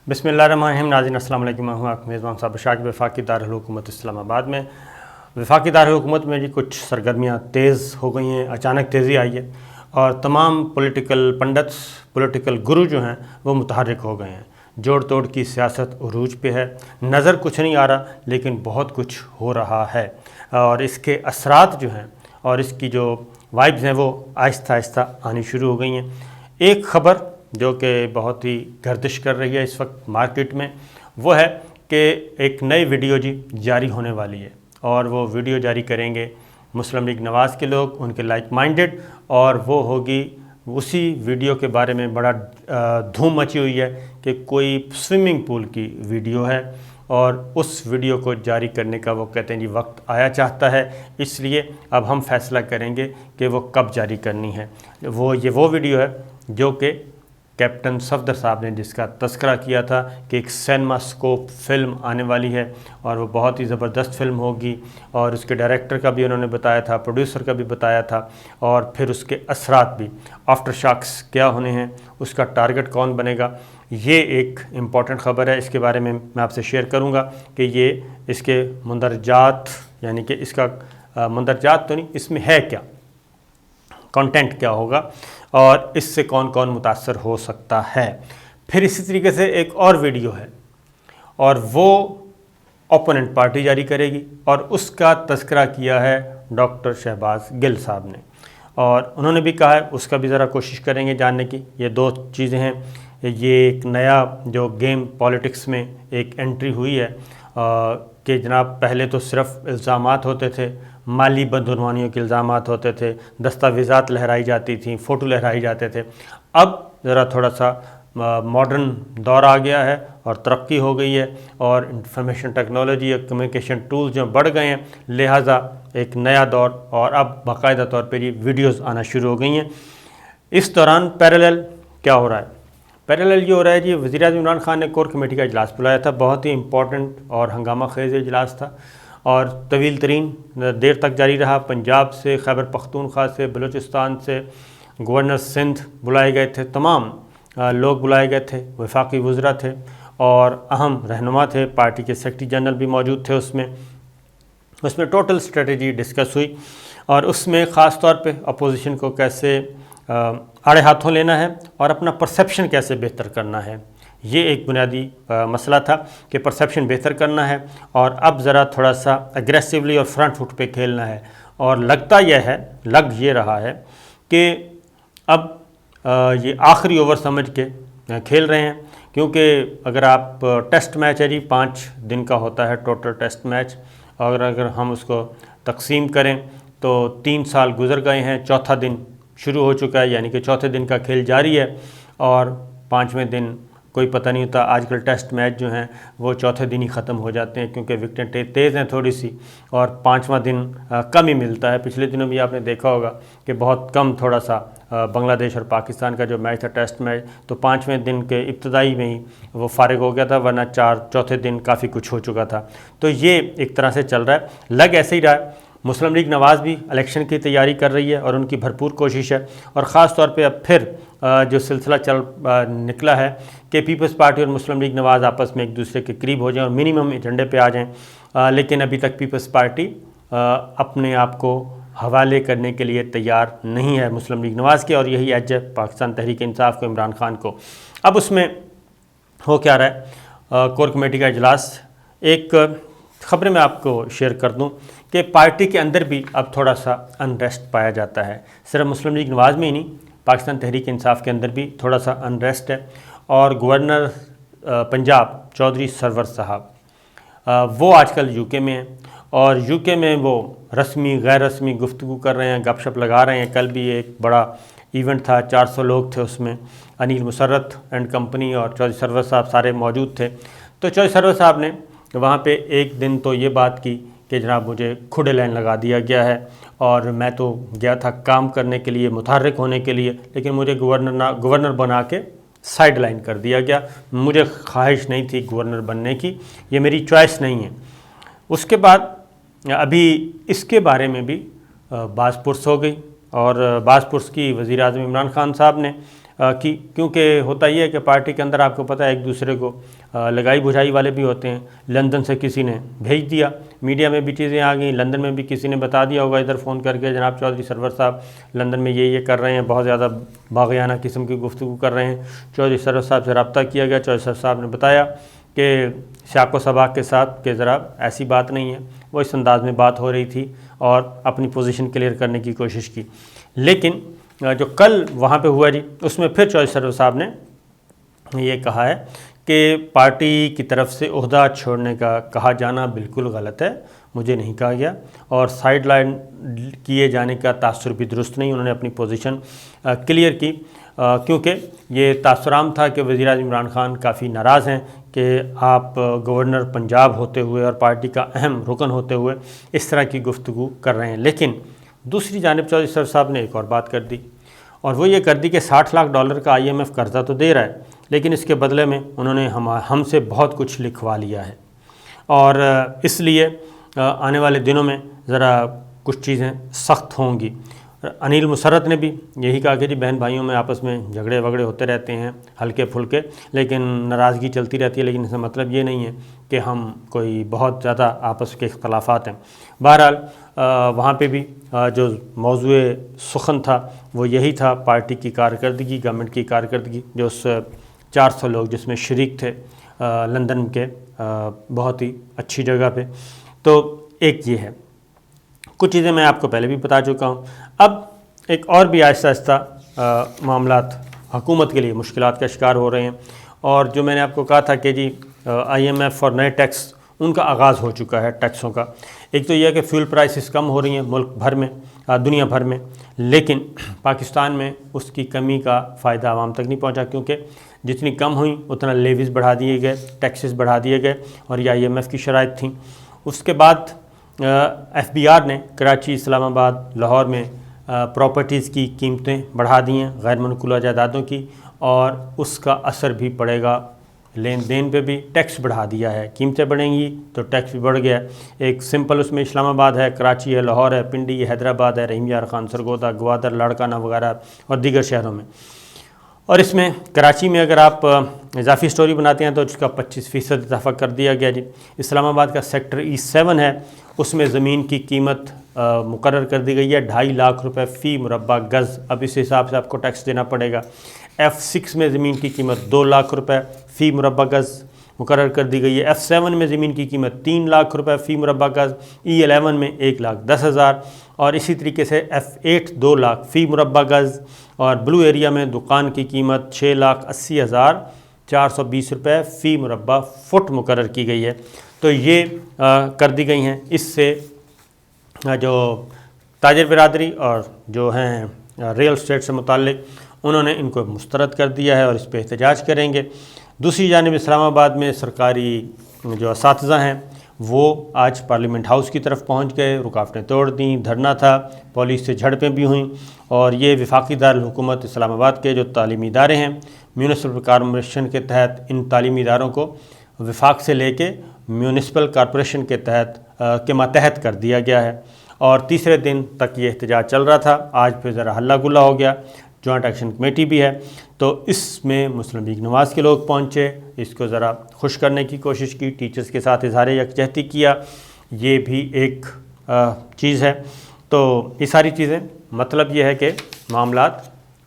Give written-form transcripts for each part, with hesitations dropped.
بسم اللہ الرحمن الرحیم. ناظرین السلام علیکم. میں ہوں آپ کا میزبان صاحب شاکر. وفاقی دارالحکومت اسلام آباد میں وفاقی دارالحکومت میں کچھ سرگرمیاں تیز ہو گئی ہیں. اچانک تیزی آئی ہے اور تمام پولیٹیکل پنڈتس، پولیٹیکل گرو جو ہیں وہ متحرک ہو گئے ہیں. جوڑ توڑ کی سیاست عروج پہ ہے. نظر کچھ نہیں آ رہا لیکن بہت کچھ ہو رہا ہے اور اس کے اثرات جو ہیں اور اس کی جو وائبز ہیں وہ آہستہ آہستہ آنی شروع ہو گئی ہیں. ایک خبر جو کہ بہت ہی گردش کر رہی ہے اس وقت مارکیٹ میں، وہ ہے کہ ایک نئی ویڈیو جاری ہونے والی ہے اور وہ ویڈیو جاری کریں گے مسلم لیگ نواز کے لوگ، ان کے لائک مائنڈڈ، اور وہ ہوگی اسی ویڈیو کے بارے میں بڑا دھوم مچی ہوئی ہے کہ کوئی سوئمنگ پول کی ویڈیو ہے اور اس ویڈیو کو جاری کرنے کا وہ کہتے ہیں وقت آیا چاہتا ہے. اس لیے اب ہم فیصلہ کریں گے کہ وہ کب جاری کرنی ہے. وہ ویڈیو ہے جو کہ کیپٹن صفدر صاحب نے جس کا تذکرہ کیا تھا کہ ایک سینما اسکوپ فلم آنے والی ہے اور وہ بہت ہی زبردست فلم ہوگی، اور اس کے ڈائریکٹر کا بھی انہوں نے بتایا تھا، پروڈیوسر کا بھی بتایا تھا، اور پھر اس کے اثرات بھی، آفٹر شاکس کیا ہونے ہیں، اس کا ٹارگٹ کون بنے گا. یہ ایک امپورٹنٹ خبر ہے. اس کے بارے میں آپ سے شیئر کروں گا کہ یہ اس کے مندرجات، یعنی کہ اس کا مندرجات تو نہیں، اس میں ہے کیا، کنٹینٹ کیا ہوگا اور اس سے کون کون متاثر ہو سکتا ہے. پھر اسی طریقے سے ایک اور ویڈیو ہے اور وہ اوپوننٹ پارٹی جاری کرے گی اور اس کا تذکرہ کیا ہے ڈاکٹر شہباز گل صاحب نے، اور انہوں نے بھی کہا ہے اس کا بھی ذرا کوشش کریں گے جاننے کی. یہ دو چیزیں ہیں. یہ ایک نیا جو گیم پالیٹکس میں ایک انٹری ہوئی ہے کہ جناب پہلے تو صرف الزامات ہوتے تھے، مالی بدعنوانیوں کے الزامات ہوتے تھے، دستاویزات لہرائی جاتی تھیں، فوٹو لہرائے جاتے تھے. اب ذرا تھوڑا سا ماڈرن دور آ گیا ہے اور ترقی ہو گئی ہے اور انفارمیشن ٹیکنالوجی اور کمیونیکیشن ٹولز جو بڑھ گئے ہیں، لہٰذا ایک نیا دور اور اب باقاعدہ طور پر یہ ویڈیوز آنا شروع ہو گئی ہیں. اس دوران پیرالل کیا ہو رہا ہے؟ پیرالل یہ ہو رہا ہے وزیر اعظم عمران خان نے کور کمیٹی کا اجلاس بلایا تھا. بہت ہی امپورٹنٹ اور ہنگامہ خیز اجلاس تھا اور طویل ترین دیر تک جاری رہا. پنجاب سے، خیبر پختونخوا سے، بلوچستان سے گورنر سندھ بلائے گئے تھے، تمام لوگ بلائے گئے تھے، وفاقی وزراء تھے اور اہم رہنما تھے. پارٹی کے سیکرٹری جنرل بھی موجود تھے. اس میں ٹوٹل اسٹریٹجی ڈسکس ہوئی اور اس میں خاص طور پہ اپوزیشن کو کیسے آڑے ہاتھوں لینا ہے اور اپنا پرسیپشن کیسے بہتر کرنا ہے. یہ ایک بنیادی مسئلہ تھا کہ پرسیپشن بہتر کرنا ہے اور اب ذرا تھوڑا سا اگریسیولی اور فرنٹ فٹ پہ کھیلنا ہے. اور لگ یہ رہا ہے کہ اب یہ آخری اوور سمجھ کے کھیل رہے ہیں، کیونکہ اگر آپ ٹیسٹ میچ ہے 5 دن کا ہوتا ہے ٹوٹل ٹیسٹ میچ، اور اگر ہم اس کو تقسیم کریں تو 3 سال گزر گئے ہیں، چوتھا دن شروع ہو چکا ہے، یعنی کہ چوتھے دن کا کھیل جاری ہے اور 5ویں دن کوئی پتہ نہیں ہوتا. آج کل ٹیسٹ میچ جو ہیں وہ چوتھے دن ہی ختم ہو جاتے ہیں کیونکہ وکٹیں تیز ہیں تھوڑی سی اور 5واں دن کم ہی ملتا ہے. پچھلے دنوں بھی آپ نے دیکھا ہوگا کہ بہت کم تھوڑا سا بنگلہ دیش اور پاکستان کا جو میچ تھا ٹیسٹ میچ، تو 5ویں دن کے ابتدائی میں ہی وہ فارغ ہو گیا تھا، ورنہ چوتھے دن کافی کچھ ہو چکا تھا. تو یہ ایک طرح سے چل رہا ہے. لگ ایسے ہی رہا ہے. مسلم لیگ نواز بھی الیکشن کی تیاری کر رہی ہے اور ان کی بھرپور کوشش ہے، اور خاص طور پہ اب پھر جو سلسلہ نکلا ہے کہ پیپلز پارٹی اور مسلم لیگ نواز آپس میں ایک دوسرے کے قریب ہو جائیں اور منیمم ایجنڈے پہ آ جائیں. لیکن ابھی تک پیپلز پارٹی اپنے آپ کو حوالے کرنے کے لیے تیار نہیں ہے مسلم لیگ نواز کے، اور یہی ایج ہے پاکستان تحریک انصاف کو، عمران خان کو. اب اس میں ہو کیا رہا ہے؟ کور کمیٹی کا اجلاس. ایک خبر میں آپ کو شیئر کر دوں کہ پارٹی کے اندر بھی اب تھوڑا سا انریسٹ پایا جاتا ہے. صرف مسلم لیگ نواز میں ہی نہیں، پاکستان تحریک انصاف کے اندر بھی تھوڑا سا انریسٹ ہے. اور گورنر پنجاب چودھری سرور صاحب وہ آج کل یو کے میں ہیں اور یو کے میں وہ رسمی غیر رسمی گفتگو کر رہے ہیں، گپ شپ لگا رہے ہیں. کل بھی ایک بڑا ایونٹ تھا، 400 لوگ تھے اس میں، انیل مسرت اینڈ کمپنی اور چودھری سرور صاحب سارے موجود تھے. تو چودھری سرور صاحب نے وہاں پہ ایک دن تو یہ بات کی کہ جناب مجھے کھڑے لائن لگا دیا گیا ہے اور میں تو گیا تھا کام کرنے کے لیے، متحرک ہونے کے لیے، لیکن مجھے گورنر بنا کے سائیڈ لائن کر دیا گیا. مجھے خواہش نہیں تھی گورنر بننے کی، یہ میری چوائس نہیں ہے. اس کے بعد ابھی اس کے بارے میں بھی باز پرس ہو گئی اور باز پرس کی وزیر اعظم عمران خان صاحب نے کی، کیونکہ ہوتا یہ ہے کہ پارٹی کے اندر آپ کو پتہ ہے ایک دوسرے کو لگائی بجھائی والے بھی ہوتے ہیں. لندن سے کسی نے بھیج دیا, میڈیا میں بھی چیزیں آ گئیں, لندن میں بھی کسی نے بتا دیا ہوگا ادھر فون کر کے جناب چودھری سرور صاحب لندن میں یہ کر رہے ہیں, بہت زیادہ باغیانہ قسم کی گفتگو کر رہے ہیں. چودھری سرور صاحب سے رابطہ کیا گیا, چودھری سرور صاحب نے بتایا کہ سیاق و سباق کے ساتھ کہ ذرا ایسی بات نہیں ہے, وہ اس انداز میں بات ہو رہی تھی اور اپنی پوزیشن کلیئر کرنے کی کوشش کی. لیکن جو کل وہاں پہ ہوا جی, اس میں پھر چودھری سرور صاحب نے یہ کہا ہے کہ پارٹی کی طرف سے عہدہ چھوڑنے کا کہا جانا بالکل غلط ہے, مجھے نہیں کہا گیا, اور سائیڈ لائن کیے جانے کا تاثر بھی درست نہیں. انہوں نے اپنی پوزیشن کلیئر کی کیونکہ یہ تاثر عام تھا کہ وزیر اعظم عمران خان کافی ناراض ہیں کہ آپ گورنر پنجاب ہوتے ہوئے اور پارٹی کا اہم رکن ہوتے ہوئے اس طرح کی گفتگو کر رہے ہیں. لیکن دوسری جانب چودھری سرور صاحب نے ایک اور بات کر دی, اور وہ یہ کر دی کہ $60 لاکھ کا IMF قرضہ تو دے رہا ہے, لیکن اس کے بدلے میں انہوں نے ہم سے بہت کچھ لکھوا لیا ہے, اور اس لیے آنے والے دنوں میں ذرا کچھ چیزیں سخت ہوں گی. انیل مسرت نے بھی یہی کہا کہ جی بہن بھائیوں میں آپس میں جھگڑے وگڑے ہوتے رہتے ہیں ہلکے پھلکے, لیکن ناراضگی چلتی رہتی ہے, لیکن اس کا مطلب یہ نہیں ہے کہ ہم کوئی بہت زیادہ آپس کے اختلافات ہیں. بہرحال وہاں پہ بھی جو موضوع سخن تھا وہ یہی تھا, پارٹی کی کارکردگی, گورنمنٹ کی کارکردگی, جو اس 400 لوگ جس میں شریک تھے لندن کے بہت ہی اچھی جگہ پہ. تو ایک یہ ہے, کچھ چیزیں میں آپ کو پہلے بھی بتا چکا ہوں. اب ایک اور بھی آہستہ آہستہ معاملات حکومت کے لیے مشکلات کا شکار ہو رہے ہیں, اور جو میں نے آپ کو کہا تھا کہ جی IMF اور نئے ٹیکس ان کا آغاز ہو چکا ہے ٹیکسوں کا. ایک تو یہ ہے کہ فیول پرائسز کم ہو رہی ہیں ملک بھر میں, دنیا بھر میں, لیکن پاکستان میں اس کی کمی کا فائدہ عوام تک نہیں پہنچا, کیونکہ جتنی کم ہوئیں اتنا لیویز بڑھا دیے گئے, ٹیکسز بڑھا دیے گئے, اور یہ IMF کی شرائط تھیں. اس کے بعد FBR نے کراچی, اسلام آباد, لاہور میں پراپرٹیز کی قیمتیں بڑھا دی ہیں, غیر منقولہ جائیدادوں کی, اور اس کا اثر بھی پڑے گا لین دین پہ بھی. ٹیکس بڑھا دیا ہے, قیمتیں بڑھیں گی تو ٹیکس بھی بڑھ گیا ہے. ایک سمپل اس میں اسلام آباد ہے, کراچی ہے, لاہور ہے, پنڈی ہے, حیدرآباد ہے, رحیم یار خان, سرگودا, گوادر, لاڑکانہ وغیرہ اور دیگر شہروں میں. اور اس میں کراچی میں اگر آپ اضافی اسٹوری بناتے ہیں تو اس کا 25% اضافہ کر دیا گیا جی. اسلام آباد کا سیکٹر E7 ہے, اس میں زمین کی قیمت مقرر کر دی گئی ہے 2.5 لاکھ روپے فی مربع گز. اب اس حساب سے آپ کو ٹیکس دینا پڑے گا. F6 میں زمین کی قیمت 2 لاکھ روپے فی مربع گز مقرر کر دی گئی ہے. F7 میں زمین کی قیمت 3 لاکھ روپے فی مربع گز. E11 میں 1,10,000, اور اسی طریقے سے F8 2 لاکھ فی مربع گز, اور بلو ایریا میں دکان کی قیمت 6,80,420 روپے فی مربع فٹ مقرر کی گئی ہے. تو یہ کر دی گئی ہیں. اس سے جو تاجر برادری اور جو ہیں ریل اسٹیٹ سے متعلق, انہوں نے ان کو مسترد کر دیا ہے اور اس پہ احتجاج کریں گے. دوسری جانب اسلام آباد میں سرکاری جو اساتذہ ہیں وہ آج پارلیمنٹ ہاؤس کی طرف پہنچ گئے, رکاوٹیں توڑ دیں, دھرنا تھا, پولیس سے جھڑپیں بھی ہوئیں. اور یہ وفاقی دارالحکومت اسلام آباد کے جو تعلیمی ادارے ہیں, میونسپل کارپوریشن کے تحت ان تعلیمی اداروں کو وفاق سے لے کے میونسپل کارپوریشن کے ماتحت کر دیا گیا ہے. اور تیسرے دن تک یہ احتجاج چل رہا تھا. آج پھر ذرا ہلہ گلا ہو گیا. جوائنٹ ایکشن کمیٹی بھی ہے, تو اس میں مسلم لیگ نواز کے لوگ پہنچے, اس کو ذرا خوش کرنے کی کوشش کی, ٹیچرز کے ساتھ اظہار یکجہتی کیا. یہ بھی ایک چیز ہے. تو یہ ساری چیزیں مطلب یہ ہے کہ معاملات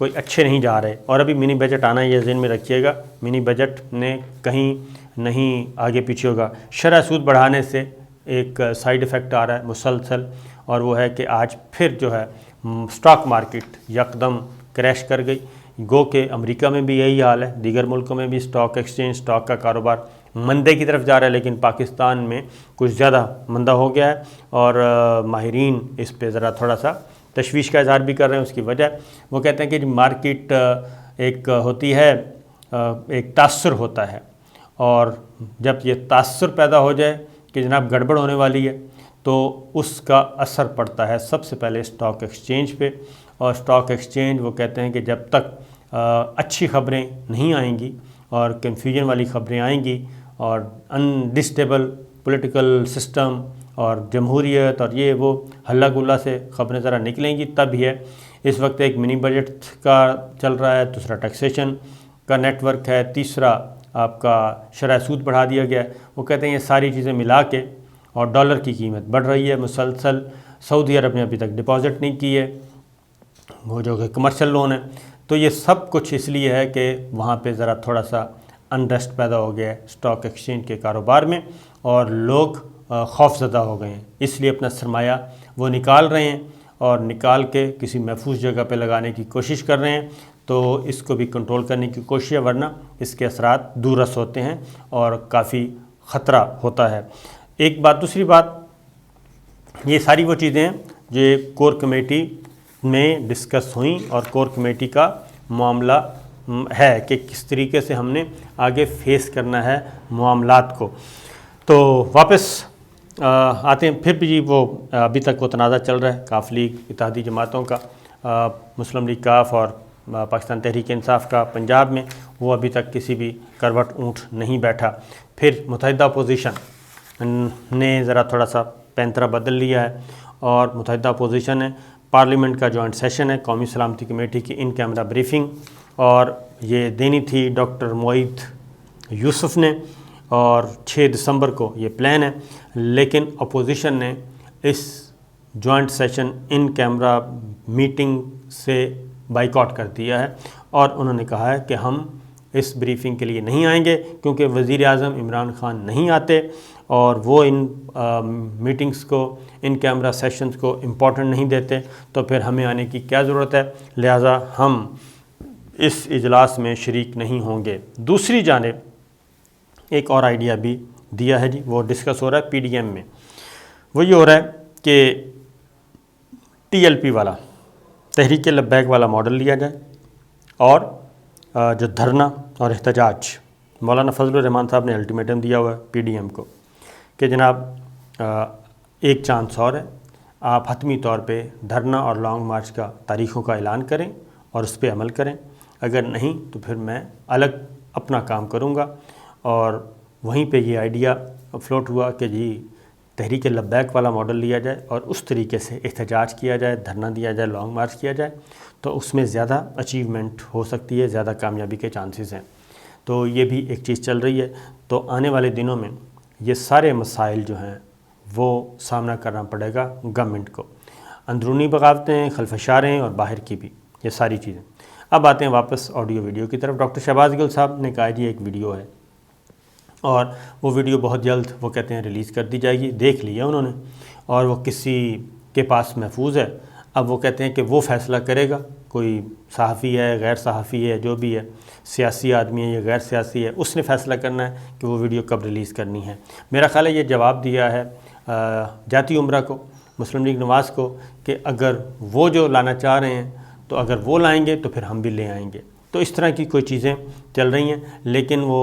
کوئی اچھے نہیں جا رہے. اور ابھی منی بجٹ آنا ہے, یہ ذہن میں رکھیے گا, منی بجٹ نے کہیں نہیں آگے پیچھے ہوگا. شرح سود بڑھانے سے ایک سائیڈ ایفیکٹ آ رہا ہے مسلسل, اور وہ ہے کہ آج پھر جو ہے سٹاک مارکیٹ یکدم کریش کر گئی. گو کہ امریکہ میں بھی یہی حال ہے, دیگر ملکوں میں بھی سٹاک ایکسچینج, سٹاک کا کاروبار مندے کی طرف جا رہا ہے, لیکن پاکستان میں کچھ زیادہ مندہ ہو گیا ہے. اور ماہرین اس پہ ذرا تھوڑا سا تشویش کا اظہار بھی کر رہے ہیں. اس کی وجہ وہ کہتے ہیں کہ مارکیٹ ایک ہوتی ہے, ایک تاثر ہوتا ہے, اور جب یہ تاثر پیدا ہو جائے کہ جناب گڑبڑ ہونے والی ہے, تو اس کا اثر پڑتا ہے سب سے پہلے سٹاک ایکسچینج پہ. اور سٹاک ایکسچینج وہ کہتے ہیں کہ جب تک اچھی خبریں نہیں آئیں گی اور کنفیوژن والی خبریں آئیں گی, اور انڈسٹیبل پولیٹیکل سسٹم اور جمہوریت اور یہ وہ ہلہ گلہ سے خبریں ذرا نکلیں گی, تب ہی ہے. اس وقت ایک منی بجٹ کا چل رہا ہے, دوسرا ٹیکسیشن کا نیٹ ورک ہے, تیسرا آپ کا شرح سود بڑھا دیا گیا ہے۔ وہ کہتے ہیں یہ ساری چیزیں ملا کے، اور ڈالر کی قیمت بڑھ رہی ہے مسلسل۔ سعودی عرب نے ابھی تک ڈپازٹ نہیں کی ہے، وہ جو کہ کمرشل لون ہے۔ تو یہ سب کچھ اس لیے ہے کہ وہاں پہ ذرا تھوڑا سا انریسٹ پیدا ہو گیا ہے اسٹاک ایکسچینج کے کاروبار میں، اور لوگ خوف زدہ ہو گئے ہیں، اس لیے اپنا سرمایہ وہ نکال رہے ہیں، اور نکال کے کسی محفوظ جگہ پہ لگانے کی کوشش کر رہے ہیں۔ تو اس کو بھی کنٹرول کرنے کی کوشش ہے، ورنہ اس کے اثرات دوررس ہوتے ہیں اور کافی خطرہ ہوتا ہے۔ ایک بات، دوسری بات، یہ ساری وہ چیزیں ہیں جو کور کمیٹی میں ڈسکس ہوئیں، اور کور کمیٹی کا معاملہ ہے کہ کس طریقے سے ہم نے آگے فیس کرنا ہے معاملات کو۔ تو واپس آتے ہیں پھر بھی جی، وہ ابھی تک وہ تنازع چل رہا ہے کاف لیگ اتحادی جماعتوں کا، مسلم لیگ کاف اور پاکستان تحریک انصاف کا پنجاب میں، وہ ابھی تک کسی بھی کروٹ اونٹ نہیں بیٹھا۔ پھر متحدہ اپوزیشن نے ذرا تھوڑا سا پینترا بدل لیا ہے، اور متحدہ اپوزیشن ہے، پارلیمنٹ کا جوائنٹ سیشن ہے، قومی سلامتی کمیٹی کی ان کیمرہ بریفنگ، اور یہ دینی تھی ڈاکٹر معید یوسف نے، اور 6 دسمبر کو یہ پلان ہے، لیکن اپوزیشن نے اس جوائنٹ سیشن ان کیمرہ میٹنگ سے بائیکاٹ کر دیا ہے، اور انہوں نے کہا ہے کہ ہم اس بریفنگ کے لیے نہیں آئیں گے، کیونکہ وزیر اعظم عمران خان نہیں آتے، اور وہ ان میٹنگز کو، ان کیمرہ سیشنز کو امپورٹنٹ نہیں دیتے، تو پھر ہمیں آنے کی کیا ضرورت ہے، لہٰذا ہم اس اجلاس میں شریک نہیں ہوں گے۔ دوسری جانب ایک اور آئیڈیا بھی دیا ہے جی، وہ ڈسکس ہو رہا ہے پی ڈی ایم میں، وہ یہ ہو رہا ہے کہ ٹی ایل پی والا، تحریک لبیک والا ماڈل لیا جائے، اور جو دھرنا اور احتجاج، مولانا فضل الرحمان صاحب نے الٹیمیٹم دیا ہوا ہے پی ڈی ایم کو کہ جناب ایک چانس اور ہے، آپ حتمی طور پہ دھرنا اور لانگ مارچ کا تاریخوں کا اعلان کریں اور اس پہ عمل کریں، اگر نہیں تو پھر میں الگ اپنا کام کروں گا۔ اور وہیں پہ یہ آئیڈیا فلوٹ ہوا کہ جی تحریک لبیک والا ماڈل لیا جائے، اور اس طریقے سے احتجاج کیا جائے، دھرنا دیا جائے، لانگ مارچ کیا جائے، تو اس میں زیادہ اچیومنٹ ہو سکتی ہے، زیادہ کامیابی کے چانسز ہیں۔ تو یہ بھی ایک چیز چل رہی ہے۔ تو آنے والے دنوں میں یہ سارے مسائل جو ہیں وہ سامنا کرنا پڑے گا گورنمنٹ کو، اندرونی بغاوتیں، خلفشاریں، اور باہر کی بھی، یہ ساری چیزیں۔ اب آتے ہیں واپس آڈیو ویڈیو کی طرف۔ ڈاکٹر شہباز گل صاحب نے کہا جی ایک ویڈیو ہے، اور وہ ویڈیو بہت جلد وہ کہتے ہیں ریلیز کر دی جائے گی، دیکھ لیا انہوں نے، اور وہ کسی کے پاس محفوظ ہے۔ اب وہ کہتے ہیں کہ وہ فیصلہ کرے گا، کوئی صحافی ہے، غیر صحافی ہے، جو بھی ہے، سیاسی آدمی ہے یا غیر سیاسی ہے، اس نے فیصلہ کرنا ہے کہ وہ ویڈیو کب ریلیز کرنی ہے۔ میرا خیال ہے یہ جواب دیا ہے جاتی عمرہ کو، مسلم لیگ نواز کو، کہ اگر وہ جو لانا چاہ رہے ہیں تو اگر وہ لائیں گے تو پھر ہم بھی لے آئیں گے۔ تو اس طرح کی کوئی چیزیں چل رہی ہیں، لیکن وہ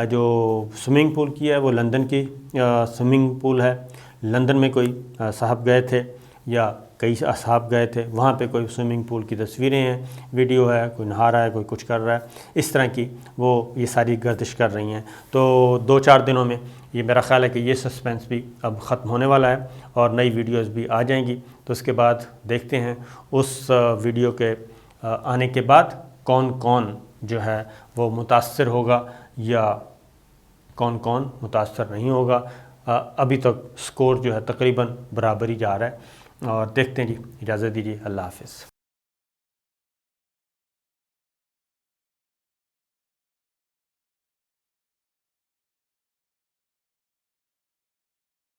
جو سوئمنگ پول کی ہے، وہ لندن کی سوئمنگ پول ہے، لندن میں کوئی صاحب گئے تھے یا کئی اصحاب گئے تھے، وہاں پہ کوئی سوئمنگ پول کی تصویریں ہیں، ویڈیو ہے، کوئی نہا رہا ہے، کوئی کچھ کر رہا ہے، اس طرح کی وہ یہ ساری گردش کر رہی ہیں۔ تو 2-4 دنوں میں یہ میرا خیال ہے کہ یہ سسپینس بھی اب ختم ہونے والا ہے، اور نئی ویڈیوز بھی آ جائیں گی۔ تو اس کے بعد دیکھتے ہیں اس ویڈیو کے آنے کے بعد کون کون جو ہے وہ متاثر ہوگا یا کون کون متاثر نہیں ہوگا۔ ابھی تک سکور جو ہے تقریباً برابر ہی جا رہا ہے، اور دیکھتے ہیں جی۔ اجازت دیجیے، اللہ حافظ۔